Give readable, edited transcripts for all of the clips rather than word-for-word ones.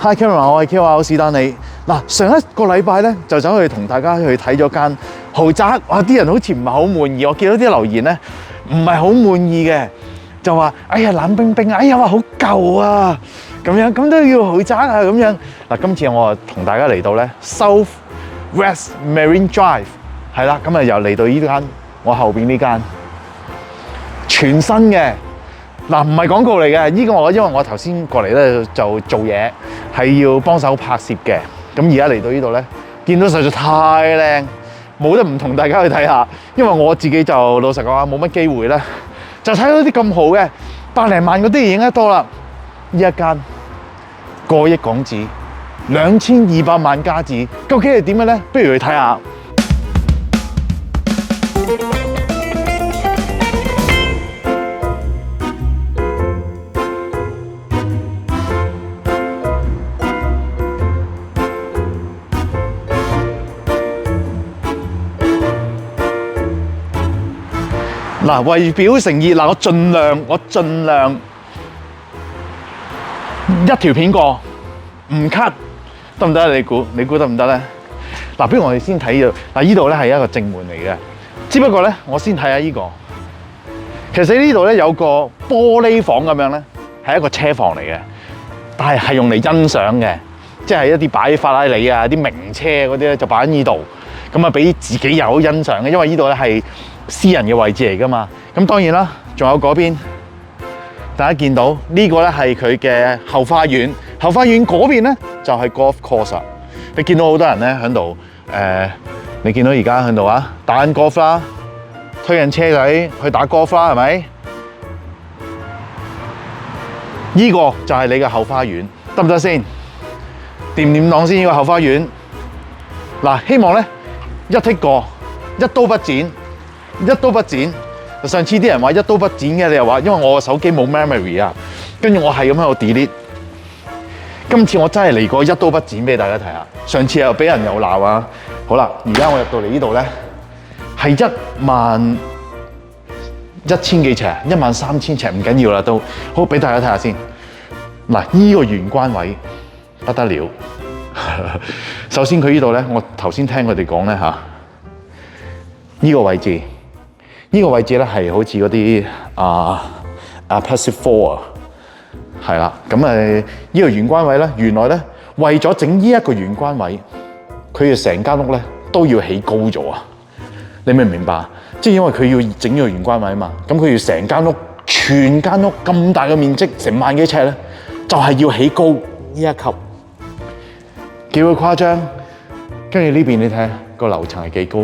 Hi Cameron， 我係 Q 啊，史丹利。嗱，上一個禮拜咧就走去同大家去睇咗間豪宅，哇！啲人好似唔係好滿意，我見到啲留言咧唔係好滿意嘅，就話：哎呀冷冰冰，哎呀話好舊啊，咁樣咁都要豪宅啊咁樣。嗱，今次我同大家嚟到咧 South West Marine Drive， 係啦，咁啊又嚟到呢間我後邊呢間全新嘅。嗱，唔係廣告嚟嘅，呢個因為我頭先過嚟咧就做嘢，係要幫手拍攝嘅。咁而家嚟到呢度咧，見到實在太靚，冇得唔同大家去睇下。因為我自己就老實講啊，冇乜機會咧，就睇到啲咁好嘅百零萬嗰啲已經得多啦。呢一間過億港紙，2200萬加紙，究竟係點嘅咧？不如去睇下。嗱，為表誠意，嗱，我盡量一條片過，唔 cut 得唔得？你估得唔得咧？嗱，不如我哋先睇嗱，呢度咧係一個正門嚟嘅，只不過咧，我先睇下呢個。其實呢度咧有個玻璃房咁樣咧，係一個車房嚟嘅，但係用嚟欣賞嘅，即係一啲擺法拉利啊、啲名車嗰啲咧就擺喺呢度，咁啊俾自己有欣賞嘅，因為呢度咧係私人嘅位置嚟㗎嘛，咁當然啦，仲有嗰邊，大家見到呢個咧係佢嘅後花園，後花園嗰邊咧就係 golf course。你見到好多人咧喺度，你見到而家喺度啊打緊 golf 啦，推緊車仔去打 golf 啦，係咪？呢個就係你嘅後花園，得唔得先？掂唔掂當先？呢個後花園，嗱，希望咧一剔過，一刀不剪。一刀不剪，上次啲人話一刀不剪嘅，你又話因為我個手機冇 memory 啊，跟住我係咁喺度 delete。今次我真係嚟過一刀不剪俾大家睇下。上次又俾人又鬧啊。好啦，而家我入到嚟呢度咧，係11000幾尺，13000尺唔緊要啦，都好俾大家睇下先。嗱，呢個玄關位不得了。首先佢呢度咧，我頭先聽佢哋講咧嚇，呢個位置。呢個位置咧係好似嗰啲passive floor 係啦，咁呢個玄關位咧，原來咧為咗整呢一個玄關位，佢哋成間屋咧都要起高咗啊！你明唔明白？即係因為佢要整呢個玄關位啊嘛，咁佢要成間屋全間屋咁大嘅面積，成萬幾尺咧，就係要起高呢一級，幾咁誇張？跟住呢邊你睇個樓層係幾高？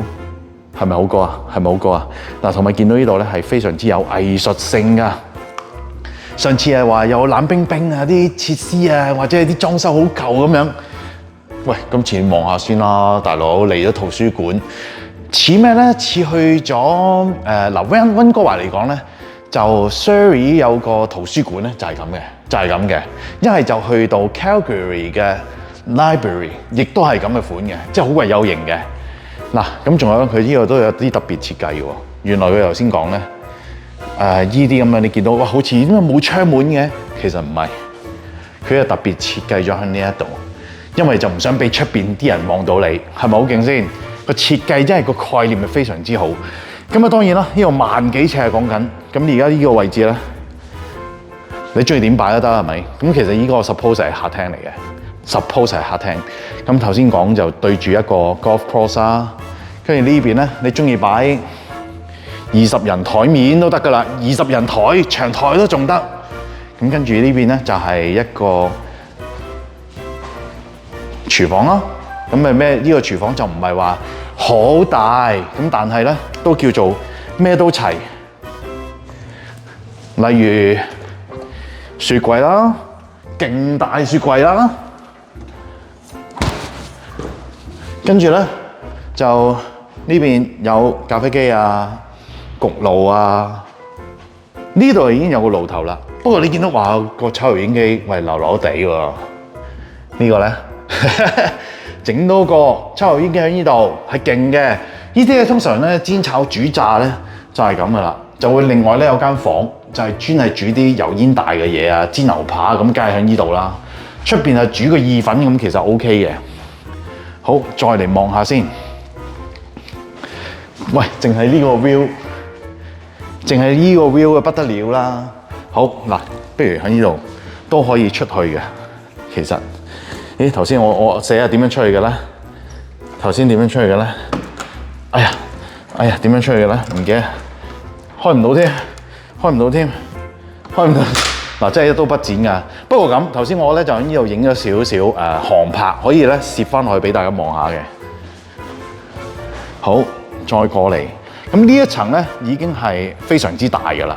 係咪好高啊？係咪好高啊？嗱，同埋見到呢度咧係非常之有藝術性噶。上次係話有冷冰冰啊，啲設施啊，或者係啲裝修好舊咁樣。喂，今次望下先啦，大佬嚟咗圖書館，似咩咧？似去咗溫哥華嚟講咧，就 Surrey 有個圖書館咧，就係咁嘅，一係就去到 Calgary 嘅 Library， 亦都係咁嘅款嘅，即係好鬼有型嘅。嗱，咁仲有佢呢度都有啲特別設計嘅喎。原來佢頭先講咧，依啲咁樣你見到哇，好似點解冇窗門嘅？其實唔係，佢係特別設計咗喺呢一度，因為就唔想俾出邊啲人望到你，係咪好勁先？個設計真係個概念係非常之好。咁啊當然啦，呢度萬幾尺係講緊，咁而家呢個位置咧，你中意點擺都得係咪？咁其實呢個 suppose 係客廳嚟嘅。suppose 係客廳，咁頭先講就對住一個 golf course 啦，跟住呢邊咧，你中意擺20人台面都得噶啦，20人台長台都仲得。咁跟住呢邊咧就係一個廚房啦。咁咩？呢個廚房就唔係話好大，咁但係咧都叫做咩都齊，例如雪櫃啦，勁大雪櫃啦。跟住咧，就呢邊有咖啡機啊、焗爐啊，呢度已經有個爐頭啦。不過你見到話個抽油煙機喂流流地喎，呢個咧整多個抽油煙機喺呢度係勁嘅。呢啲咧通常咧煎炒煮炸咧就係咁噶啦，就會另外咧有間房就係專係煮啲油煙大嘅嘢啊，煎牛扒咁，梗係喺呢度啦。出邊係煮個意粉咁，其實 OK 嘅。好，再嚟望下先。喂，淨係呢個 view，淨係呢個 view 嘅不得了啦。好嗱，不如喺呢度都可以出去嘅。其實，咦頭先我寫下點樣出去嘅咧？頭先點樣出去嘅咧？哎呀，點樣出去嘅咧？唔記得，開唔到添，開唔到添，開唔到。嗱，真係一刀不剪㗎。不過咁，頭先我咧就喺呢度影咗少少航拍，可以咧攝翻落去俾大家望下嘅。好，再過嚟。咁呢一層咧已經係非常之大㗎啦。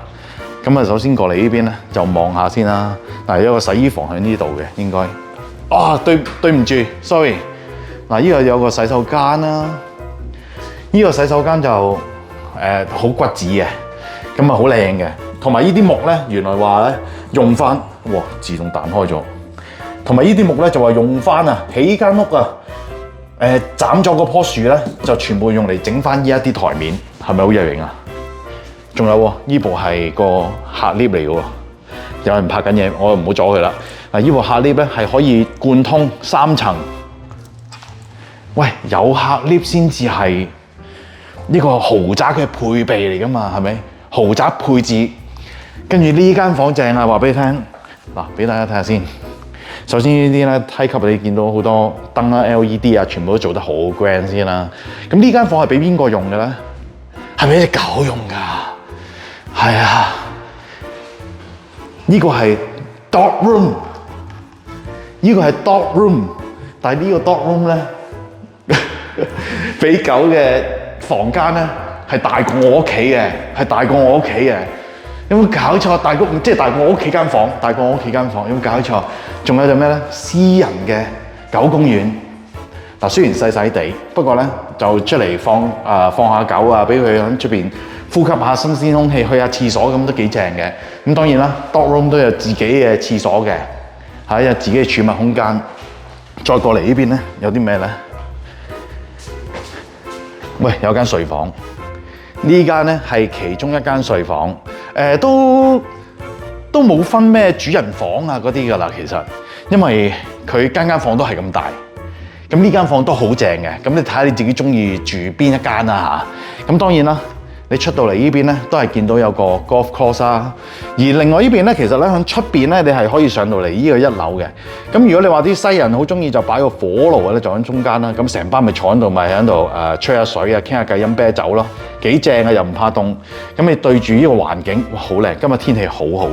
咁啊，首先過嚟呢邊咧就望下先啦。嗱，有個洗衣房喺呢度嘅，應該。啊，對唔住 ，sorry。嗱，呢個有個洗手間啦。呢個洗手間就好骨子嘅，咁啊好靚嘅。同埋呢啲木咧，原來話咧用翻，哇，自動彈開咗。同埋呢啲木咧就話用翻啊，起間屋啊，斬咗嗰棵樹咧，就全部用嚟整翻呢一啲台面，係咪好有型啊？仲有喎，呢部係個客 lift 嚟嘅喎，有人拍緊嘢，我唔好阻佢啦。嗱，呢部客 lift 咧係可以貫通3層。喂，有客 lift 先至係呢個豪宅嘅配備嚟㗎嘛，係咪？豪宅配置。跟住呢間房正啊，話俾你聽，嗱，俾大家睇下先。首先呢啲咧梯級你見到好多燈啦、LED 啊，全部都做得好 grand 先啦。咁呢間房係俾邊個用嘅咧？係俾隻狗用㗎。係啊，呢個係 dog room， 呢個係 dog room， 但係呢個 dog room 咧，俾狗嘅房間咧係大過我屋企嘅，係大過我屋企嘅。有冇搞錯？即係大過我屋企間房，大過我屋企間房，有冇搞錯？仲有就咩咧？私人嘅狗公園。嗱，雖然細細地，不過咧就出嚟放下狗啊，俾佢喺出邊呼吸下新鮮空氣，去下廁所咁都幾正嘅。咁當然啦 ，dog room 都有自己嘅廁所嘅，有自己嘅儲物空間。再過嚟呢邊咧，有啲咩咧？喂，有間睡房。呢間咧係其中一間睡房。都冇分咩主人房啊嗰啲㗎啦，其實，因為佢間房都係咁大，咁呢間房都好正嘅，咁你睇下你自己中意住邊一間啦嚇。咁當然啦，你出到嚟呢邊咧，都係見到有個 golf course 啊，而另外呢邊咧，其實咧喺出邊咧，你係可以上到嚟呢個1樓嘅。咁如果你話啲西人好中意就擺個火爐咧，就喺中間啦，咁成班咪坐喺度，咪喺度吹下水啊，傾下偈飲啤酒咯。幾正啊，又唔怕凍，咁你對住呢個環境，哇，好靚！今日天氣好好，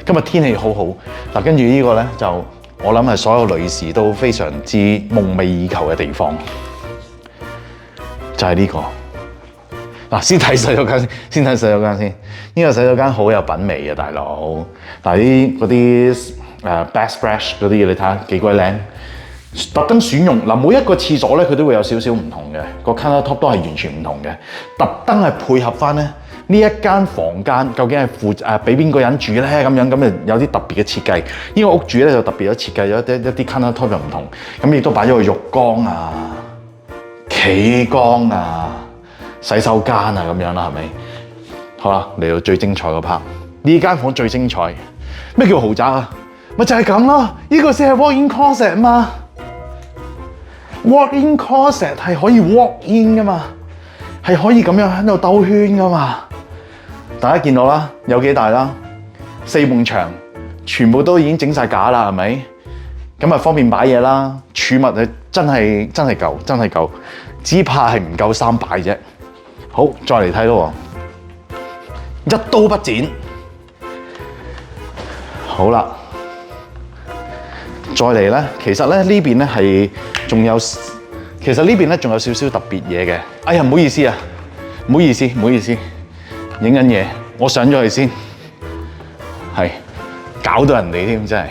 今日天氣好好。嗱，跟住呢個咧就我諗係所有女士都非常之夢寐以求嘅地方，就係呢個。嗱，先睇洗手間先，睇洗手間先。呢個洗手間好有品味啊，大佬。嗱，嗰啲backsplash 嗰啲嘢，你睇下幾鬼靚。特登選用嗱，每一個廁所咧，佢都會有少少唔同嘅，個 counter top 都係完全唔同嘅。特登係配合翻咧呢一間房間，究竟係俾邊個人住咧？咁有啲特別嘅設計。呢個屋主咧就特別咗設計咗一啲 counter top 就唔同，咁亦都擺咗個浴缸啊、企缸啊、洗手間啊咁樣啦，係咪？好啦，嚟到最精彩嗰 part， 呢間房最精彩。咩叫豪宅啊？咪就係咁咯，呢個先係 walk-in closet 嘛。walk-in closet 係可以 walk in 噶嘛，係可以咁樣喺度兜圈噶嘛。大家見到啦，有幾大啦？4埲牆，全部都已經整晒架啦，係咪？咁啊方便擺嘢啦，儲物啊真係夠，只怕係唔夠3擺啫。好，再嚟睇咯，一刀不剪。好啦。再嚟咧，其實咧呢邊咧係仲有，其實呢邊咧仲有少少特別嘢嘅。哎呀，唔好意思啊，唔好意思，影緊嘢，我上咗去先，係搞到人哋添，真係。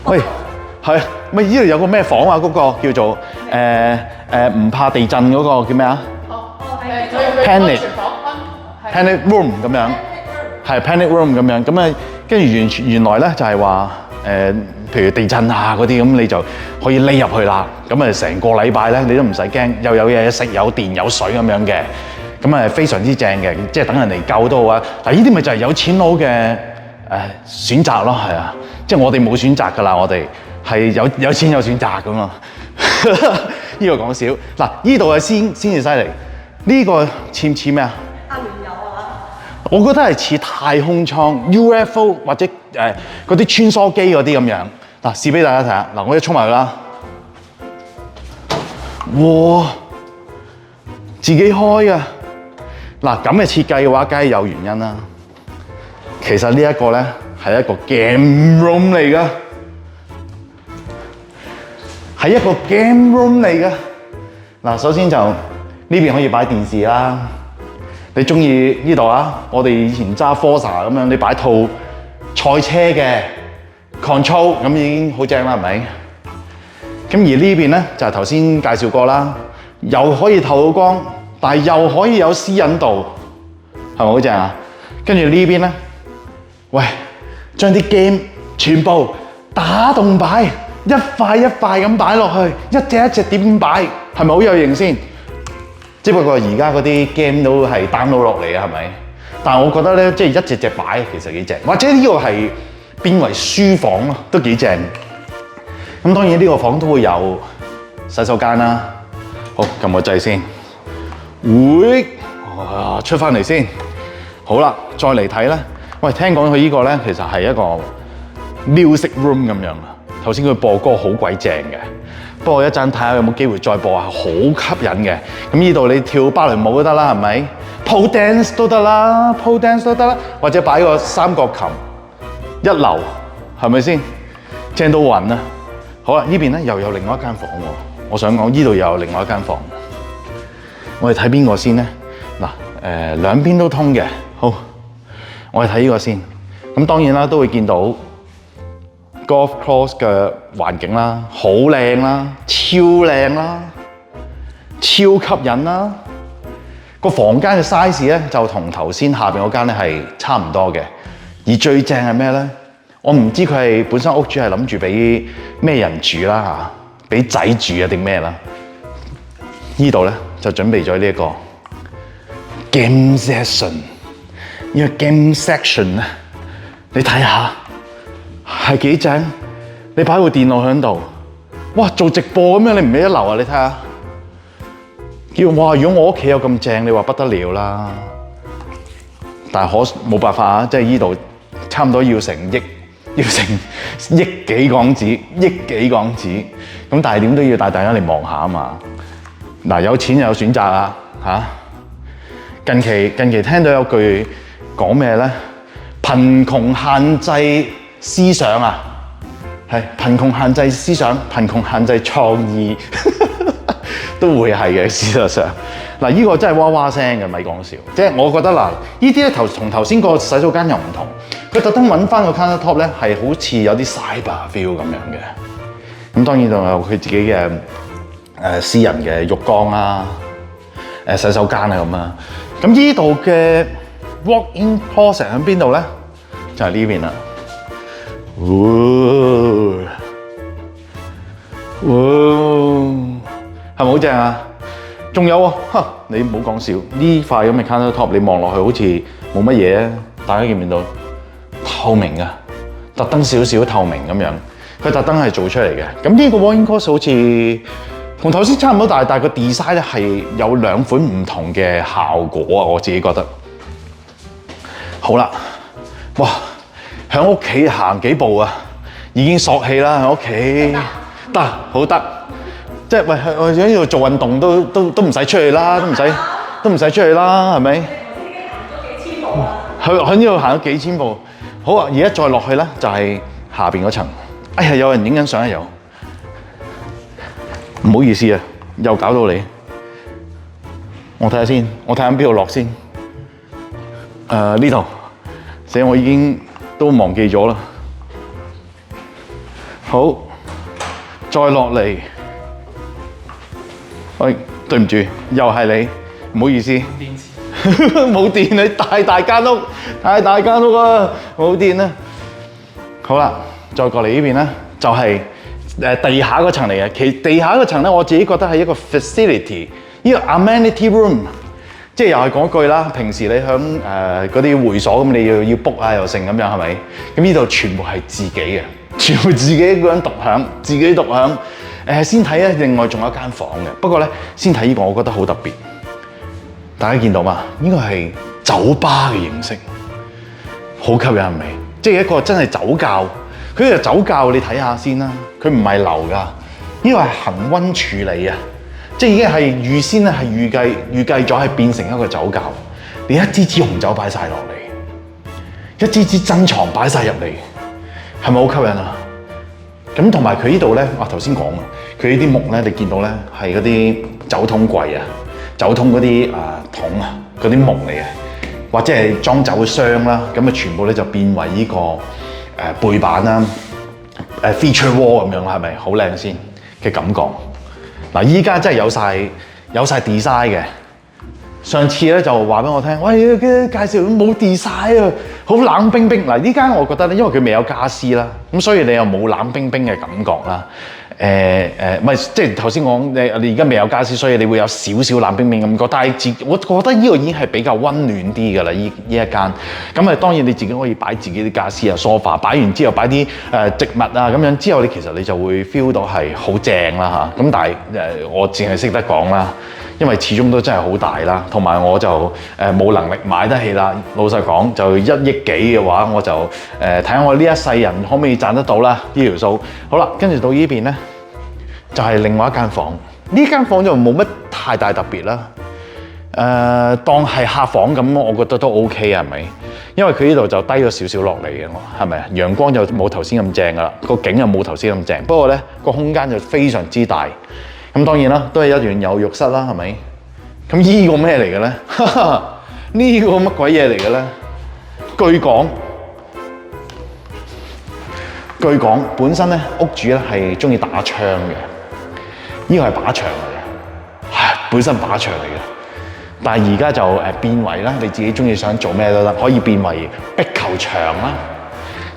喂，係咪呢度有個咩房啊？嗰個叫做唔怕地震嗰個叫咩啊？Panic room 咁樣。係 panic room 咁樣，咁啊，跟住原來咧就係話譬如地震啊嗰啲，咁你就可以匿入去啦。咁啊，成個禮拜咧你都唔使驚，又有嘢食、有電、有水咁樣嘅。咁非常之正嘅，即係等人嚟救都好啊。但呢啲咪就係有錢佬嘅選擇咯，係啊，即係我哋冇選擇㗎啦，我哋係有錢有選擇㗎嘛。呢個講笑嗱，呢度係先至犀利，呢個似唔似咩啊？阿聯酋啊？我覺得係似太空艙 UFO 或者嗰啲穿梭機嗰啲咁樣。嗱，試俾大家睇下。嗱，我一衝埋去啦，哇！自己開啊！嗱，咁嘅設計嘅話，梗係有原因啦。其實呢一個咧係一個 game room 嚟㗎。係一個 game room 嚟嘅。嗱，首先就呢邊可以擺電視啦。你中意呢度啊？我哋以前揸 Forza 咁樣，你擺套賽車嘅 control 咁已經好正啦，係咪？咁而呢邊咧就係頭先介紹過啦，又可以透到光，但係又可以有私隱度，係咪好正啊？跟住呢邊咧，喂，將啲 game 全部打洞擺。一塊一塊咁擺落去，一隻一隻點咁擺，係咪好有型先？只不過而家嗰啲 game 都係 download 落嚟啊，係咪？但係我覺得咧，即係一隻隻擺其實幾正，或者呢個係變為書房咯，都幾正。咁當然呢個房都會有洗手間啦。好，撳個掣先，哇，出翻嚟先。好啦，再嚟睇咧。喂，聽講佢呢個咧其實係一個 music room 咁樣啊。頭先佢播歌好鬼正嘅，不過一陣睇下有冇機會再播下，好吸引嘅。咁呢度你跳芭蕾舞都得啦，係咪 ？pole dance 都得啦 ，pole dance 都得啦，或者擺個三角琴，一流，係咪先？正到暈啊！好啦，呢邊咧又有另外一間房喎。我想講呢度又有另外一間房。我哋睇邊個先咧？嗱，兩邊都通嘅。好，我哋睇呢個先。咁當然啦，都會見到。Golf course 嘅環境啦，好靚啦，超靚啦，超吸引啦。個房間嘅 size 咧就同頭先下邊嗰間咧係差唔多嘅。而最正係咩咧？我唔知佢係本身屋主係諗住俾咩人住啦嚇，俾仔住啊定咩啦？呢度咧就準備咗呢一個 game section。呢個 game section 咧，你睇下。係幾正？你擺部電腦喺度，哇！做直播咁樣，你唔係一流啊！你睇下，哇！如果我屋企有咁正，你話不得了啦。但係冇辦法啊，即係呢度差唔多要成億幾港紙，億幾港紙。咁但係點都要帶大家嚟望下啊嘛。嗱，有錢有選擇啊嚇。近期聽到有句講咩咧？貧窮限制思想啊，係貧窮限制思想，貧窮限制創意，都會係嘅。事實上，嗱，呢個真係哇哇聲嘅，咪講笑。即係我覺得嗱，呢啲咧同頭先個洗手間又唔同，佢特登揾翻個 counter top 咧，係好似有啲 cyber feel 咁樣嘅。咁當然仲有佢自己嘅私人嘅浴缸啦、洗手間啊咁啊。咁呢度嘅 walk-in closet 喺邊度咧？就係呢邊啦。哇！係咪好正啊？仲有啊，你唔好講笑，呢塊咁嘅 counter top 你望落去好似冇乜嘢啊，大家見唔見到？透明啊，特登少少透明咁樣，佢特登係做出嚟嘅。咁呢個 walk-in closet 好似同頭先差唔多，但係個 design 咧係有兩款唔同嘅效果啊！我自己覺得。好啦，哇！喺屋企行幾步啊，已經索氣啦！喺屋企得好得，即係喂，我喺呢度做運動都唔使出去啦，都唔使出去啦，係咪？喺呢度行咗幾千步。好啊，而家再落去咧，就係下邊嗰層。哎呀，有人影緊相啊又，唔好意思啊，又搞到你。我睇下先，我睇下邊度落先。呢度，死我已經都忘記咗啦。好，再落嚟。喂，對唔住，又係你，唔好意思。冇電，你大間屋，太大間屋啊，冇電啊。好啦，再過嚟呢邊咧，就係地下嗰層嚟嘅。地下嗰層咧，我自己覺得係一個 facility， 呢個 amenity room。即係又係講句啦，平時你響嗰啲會所咁，你要 book 啊又成咁樣係咪？咁呢度全部係自己嘅，全部自己一個人獨享，自己獨享。先睇咧，另外仲有一間房嘅，不過咧先睇呢個，我覺得好特別。大家見到嘛？呢個係酒吧嘅形式，好吸引係咪？即係一個真係酒窖。佢呢個酒窖你睇下先啦，佢唔係流㗎，呢個係恆溫處理啊！即係已經係預先咧係預計咗係變成一個酒窖，你一支支紅酒擺晒落嚟，一支支珍藏擺晒入嚟，係咪好吸引啊？咁同埋佢呢度咧，我頭先講啊，佢呢啲木咧，你見到咧係嗰啲酒桶櫃啊、酒桶嗰啲桶啊，嗰啲木嚟嘅，或者係裝酒嘅箱啦，咁啊全部咧就變為呢個背板啦、feature wall 咁樣啦，係咪好靚先嘅感覺？嗱，依家真係有晒 design 嘅。上次咧就話俾我聽，喂，介紹冇 design 啊，好冷冰冰。嗱，呢間我覺得咧，因為佢未有家私啦，咁所以你又冇冷冰冰嘅感覺啦。唔係，即係頭先講你而家未有家私，所以你會有少少冷冰冰感覺。但係我覺得呢個已經係比較溫暖啲㗎啦，呢一間。咁啊，當然你自己可以擺自己啲家私啊、sofa， 擺完之後擺啲植物啊咁樣，之後其實你就會 feel 到係好正啦嚇。咁但係我淨係識得講啦。因為始終都真係好大啦，同埋我就冇能力買得起啦。老實講，就1億幾嘅話，我就睇下我呢一世人可唔可以賺得到啦呢條數。好啦，跟住到呢邊咧，就係另外一間房。呢間房就冇乜太大特別啦。當係客房咁，我覺得都 OK 係咪？因為佢呢度就低咗少少落嚟嘅，係咪啊？陽光就冇頭先咁正噶啦，個景又冇頭先咁正。不過咧，個空間就非常之大。咁當然啦，都係一樣有浴室啦，係咪？咁呢個咩嚟嘅咧？呢個乜鬼嘢嚟嘅咧？據講本身咧屋主咧係中意打槍嘅，呢個係靶場嚟嘅，係本身靶場嚟嘅。但係而家就變為啦，你自己中意想做咩都得，可以變為壁球場啦，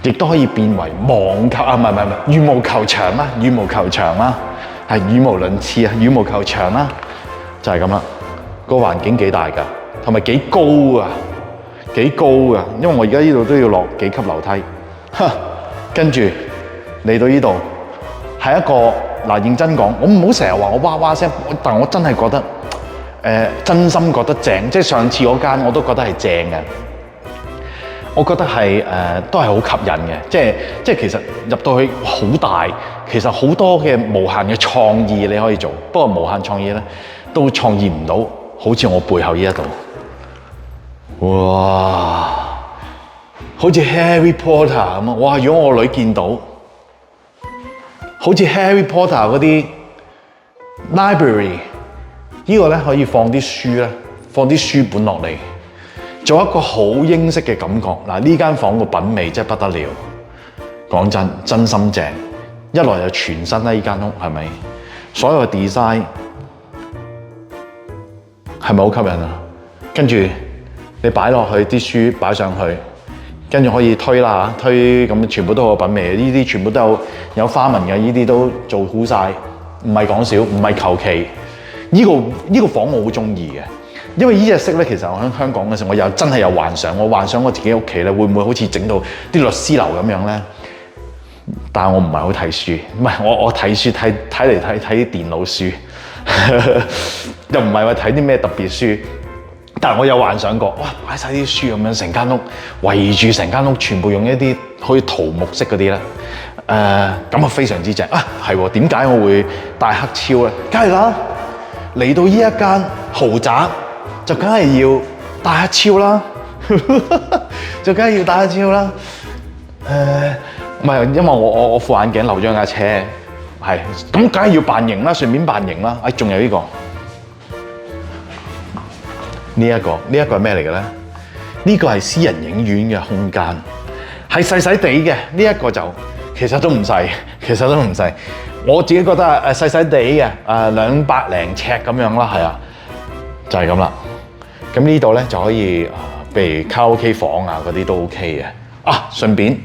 亦都可以變為網球啊，唔係羽毛球場啦，羽毛球場啦。係語無倫次啊！羽毛球場啦，就係咁啦。個環境幾大㗎，同埋幾高啊，幾高㗎。因為我而家呢度都要落幾級樓梯，跟住嚟到呢度係一個認真講，我唔好成日話我哇哇聲，但我真係覺得真心覺得正。即係上次嗰間我都覺得係正嘅。我覺得係都係好吸引嘅，即係其實入到去好大，其實好多嘅無限嘅創意你可以做，不過無限創意咧都創意唔到，好似我背後呢一度，哇，好似 Harry Potter 咁啊！哇，如果我女見到，好似 Harry Potter 嗰啲 library， 呢個咧可以放啲書咧，放啲書本落嚟。做一個好英式嘅感覺。嗱，呢間房個品味真係不得了，講真，真心正。一來就全新啦，呢間屋係咪？所有嘅 design 係咪好吸引啊？跟住你擺落去啲書擺上去，跟住可以推啦嚇，推咁全部都好有品味。呢啲全部都有花紋嘅，呢啲都做好晒，唔係講笑，唔係求其。呢個房我好中意嘅。因為呢隻色咧，其實我喺香港嘅時候，我又真係有幻想，我幻想我自己屋企咧會唔會好似整到啲律師樓咁樣咧？但係我唔係好睇書，唔係我睇書睇啲電腦書，又唔係話睇啲咩特別書。但係我有幻想過，哇！擺晒啲書咁樣，成間屋圍住成間屋，全部用一啲好似桃木色嗰啲咧，咁啊非常之正啊！係喎，點解我會帶黑超咧？梗係啦，嚟到呢一間豪宅。就梗係要帶黑超啦，就梗係要帶黑超啦。唔係，因為我副眼鏡漏咗架車，係咁梗係要扮型啦，順便扮型啦。仲有呢個，呢一個係咩嚟嘅咧？呢個係私人影院嘅空間，係細細地嘅。呢一個就其實都唔細，我自己覺得細細地嘅，200零尺咁樣啦，係啊，就係咁啦。咁呢度咧就可以譬如卡拉 OK 房啊嗰啲都 OK 嘅。順便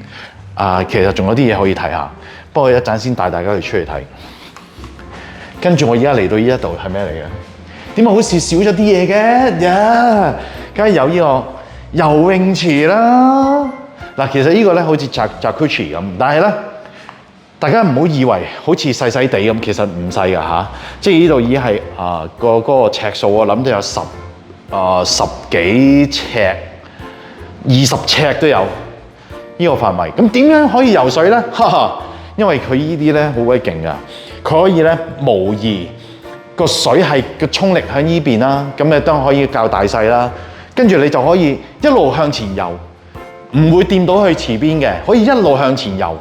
其實仲有啲嘢可以睇下，不過一陣先帶大家去出去睇。跟住我而家嚟到呢一度係咩嚟嘅？點解好似少咗啲嘢嘅？呀，梗係有呢個游泳池啦。嗱，其實呢個咧好似 Jacuzzi 咁，但係咧大家唔好以為好似細細地咁，其實唔細㗎嚇。即係呢度已經係嗰個尺數，我諗都有十幾尺、20尺都有呢個範圍。咁點樣可以游水咧？哈哈，因為佢呢啲咧好鬼勁㗎，佢可以咧模擬個水係個衝力喺呢邊啦，咁你當然可以較大細啦。跟住你就可以一路向前游，唔會掂到去池邊嘅，可以一路向前游。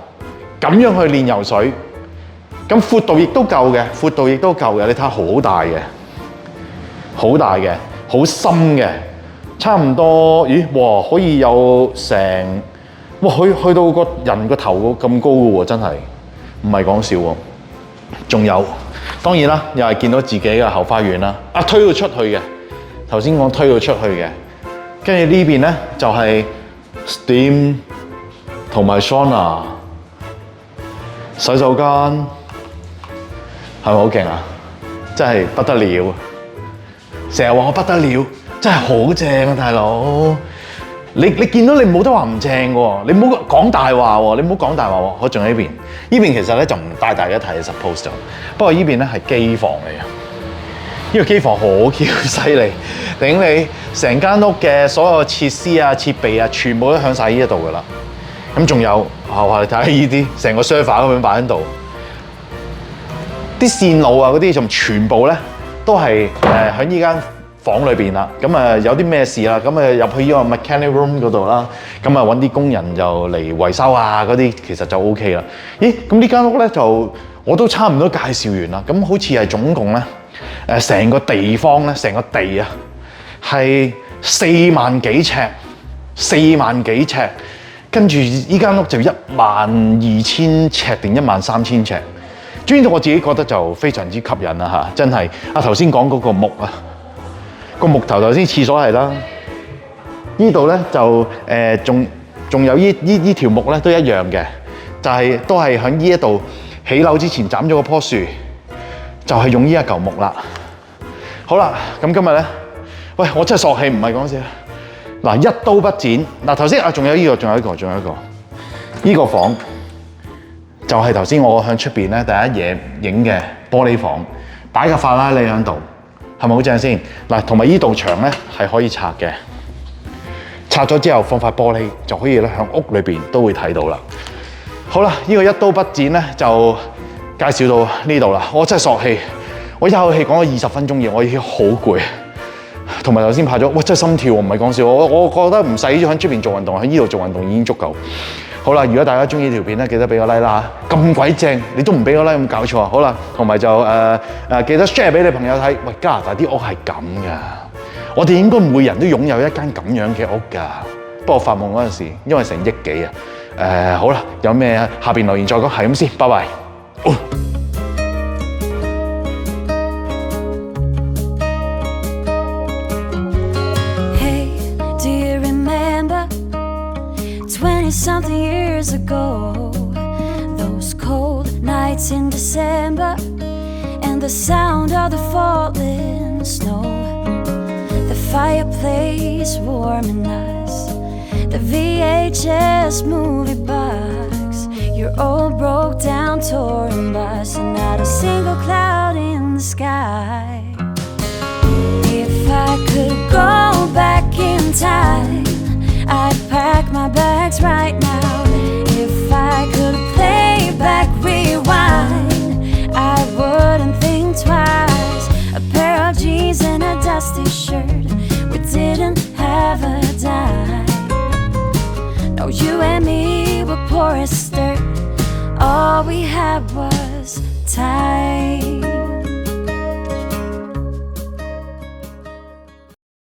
咁樣去練游水，咁闊度亦都夠嘅，你睇下好大嘅，好大嘅，好深嘅，差唔多，咦，哇，可以有成，哇，去到個人個頭咁高嘅喎，真係，唔係講笑喎。仲有，當然啦，又係見到自己嘅後花園啦，推到出去嘅，頭先講推到出去嘅，跟住呢邊咧就係 steam 同埋 sauna。洗手間係咪好勁啊？真係不得了！成日話我不得了，真係好正啊，大佬！你見到你冇得話唔正喎，你唔好講大話喎，你唔好講大話喎。我仲喺呢邊，呢邊其實咧就唔帶大家睇 suppose 就，不過呢邊咧係機房嚟嘅。呢個機房好 Q 犀利，頂你成間屋嘅所有設施啊、設備啊，全部都響晒呢一度噶啦。咁仲有你睇下呢啲成個 server 咁樣擺喺度，啲線路啊嗰啲仲全部咧都係喺呢間房裏邊啦。咁有啲咩事啦，咁入去呢個 mechanic room 嗰度啦，咁揾啲工人就嚟維修啊嗰啲，其實就 OK 啦。咦？咁呢間屋咧就我都差唔多介紹完啦。咁好似係總共咧成個地方咧，成個地啊係4萬幾尺，4萬幾尺。跟住依間屋就12000尺定13000尺，總之我自己覺得就非常之吸引啦嚇，真係頭先講嗰個木啊，個木頭先廁所係啦，呢度咧就仲有呢條木咧都一樣嘅，就係都係喺呢一度起樓之前斬咗嗰棵樹，就係用呢一嚿木啦。好啦，咁今日咧，喂，我真係索氣，唔係講笑。嗱，一刀不剪。嗱，頭先仲有一個，呢個房就係頭先我喺出邊咧第一嘢影嘅玻璃房，擺個法拉利喺度，係咪好正先？嗱，同埋呢道牆咧係可以拆嘅，拆咗之後放塊玻璃就可以咧喺屋裏邊都會睇到啦。好啦，呢個一刀不剪咧就介紹到呢度啦。我真係索氣，我一口氣講咗20分鐘嘢，我已經好攰。同埋頭先拍咗，哇！真係心跳喎，唔係講笑。我覺得唔使喺出邊做運動，喺呢度做運動已經足夠。好啦，如果大家中意條片咧，記得俾個 like 啦。咁鬼正，你都唔俾個 like，咁搞錯啊！好啦，同埋就記得 share 俾你朋友睇。喂，加拿大啲屋係咁噶，我哋應該每人都擁有一間咁樣嘅屋㗎。不過發夢嗰陣時，因為成億幾啊。好啦，有咩下邊留言再講，係咁先，拜拜。Something years ago, those cold nights in December, and the sound of the falling snow, the fireplace warming us, the VHS movie box, your old broke down touring bus, and not a single cloud in the sky. If I could go back in time, I'd pack my bags right now. If I could play back, rewind, I wouldn't think twice. A pair of jeans and a dusty shirt, we didn't have a dime. No, you and me were poor as dirt, all we had was time.